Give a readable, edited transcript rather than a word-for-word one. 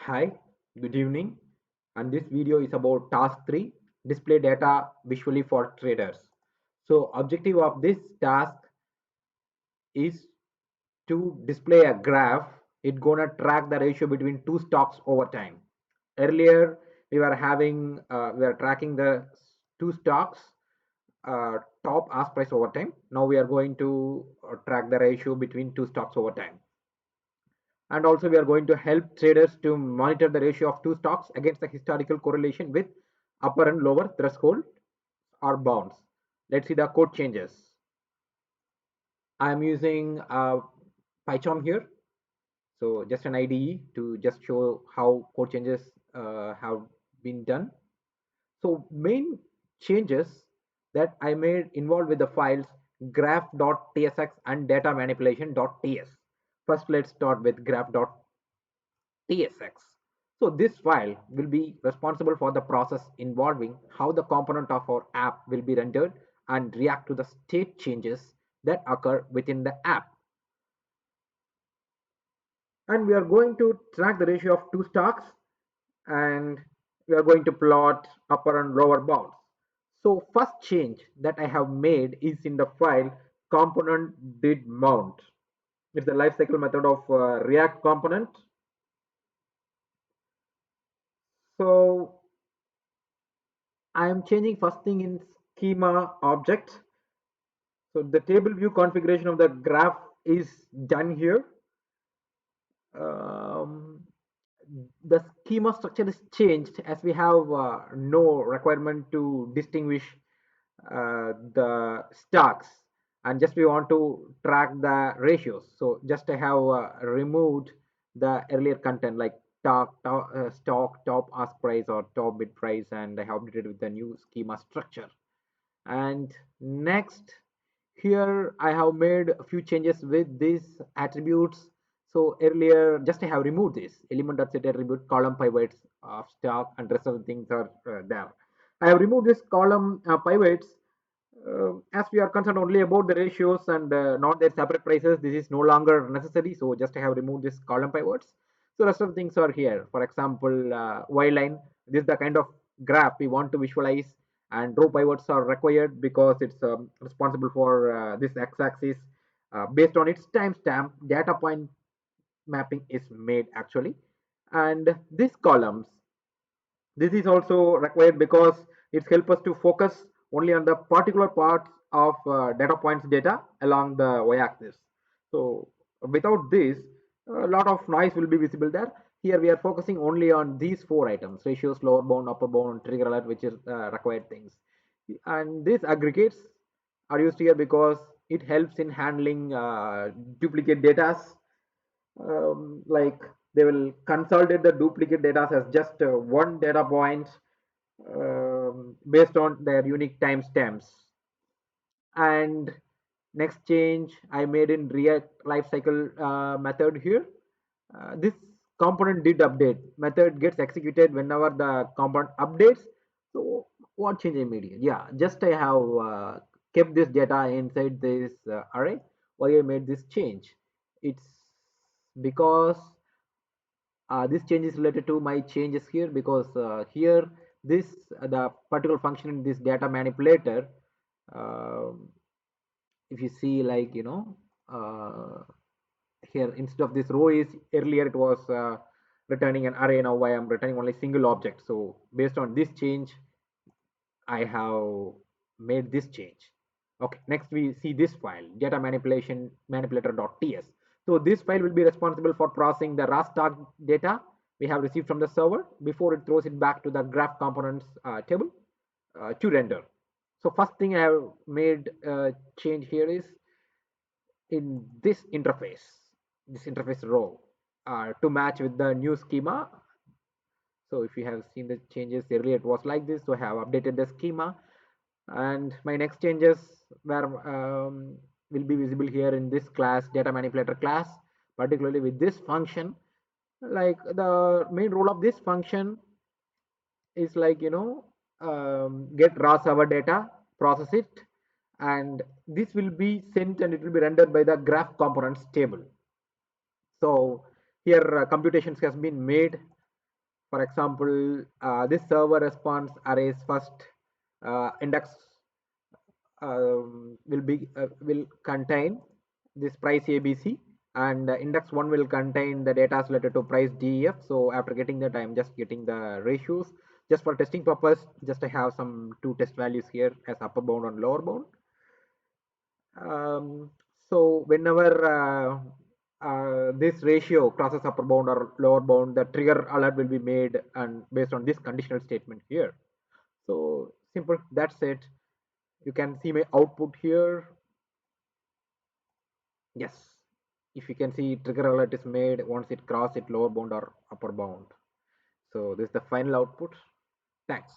Hi, good evening. And this video is about task 3, display data visually for traders. So objective of this task is to display a graph. It's gonna track the ratio between two stocks over time. Earlier we were tracking the two stocks top ask price over time. Now we are going to track the ratio between two stocks over time. And also we are going to help traders to monitor the ratio of two stocks against the historical correlation with upper and lower threshold or bounds. Let's see the code changes. I am using Python here, so just an IDE to just show how code changes have been done. So main changes that I made involved with the files graph.tsx and data manipulation.ts. First, let's start with graph.tsx. So this file will be responsible for the process involving how the component of our app will be rendered and react to the state changes that occur within the app. And we are going to track the ratio of two stocks, and we are going to plot upper and lower bounds. So first change that I have made is in the file component did mount. It's the lifecycle method of React component. So I am changing first thing in schema object. So the table view configuration of the graph is done here. Um, the schema structure is changed as we have no requirement to distinguish the stocks, and just we want to track the ratios. So just I have removed the earlier content like stock top ask price or top bid price, and I have updated with the new schema structure. And next, here I have made a few changes with these attributes. So earlier just I have removed this element.set attribute column pivots of stock, and rest of the things are there. I have removed this column pivots as we are concerned only about the ratios and not their separate prices. This is no longer necessary, so just I have removed this column pivots. So rest of the things are here. For example, y line, this is the kind of graph we want to visualize, and row pivots are required because it's responsible for this x-axis. Based on its timestamp, data point mapping is made actually. And these columns, this is also required because it helps us to focus only on the particular parts of data points data along the y-axis. So without this, a lot of noise will be visible there. Here we are focusing only on these four items: ratios, lower bound, upper bound, trigger alert, which is required things. And these aggregates are used here because it helps in handling duplicate data. Like they will consolidate the duplicate data as just one data point based on their unique timestamps. And next change I made in React lifecycle method here. This component did update method gets executed whenever the component updates. So what change I made here? Yeah, just I have kept this data inside this array. Why I made this change? It's because this change is related to my changes here, because here this the particular function in this data manipulator, um, if you see, like, here instead of this row is, earlier it was returning an array. Now I am returning only single object. So based on this change I have made this change. Okay, next we see this file data manipulation manipulator.ts. So this file will be responsible for processing the raw stock data we have received from the server before it throws it back to the graph components table to render. So first thing I have made change here is in this interface row to match with the new schema. So if you have seen the changes earlier, it was like this. So I have updated the schema, and my next changes were will be visible here in this class, data manipulator class, particularly with this function. Like the main role of this function is, like, get raw server data, process it, and this will be sent and it will be rendered by the graph components table. So here computations has been made For example, this server response arrays first index will contain this price ABC, and index 1 will contain the data related to price DEF. So after getting that, I'm just getting the ratios just for testing purpose. Just I have some two test values here as upper bound and lower bound. So whenever this ratio crosses upper bound or lower bound, the trigger alert will be made, and based on this conditional statement here. So simple, that's it. You can see my output here. Yes, if you can see, trigger alert is made once it crosses it lower bound or upper bound. So this is the final output. Thanks.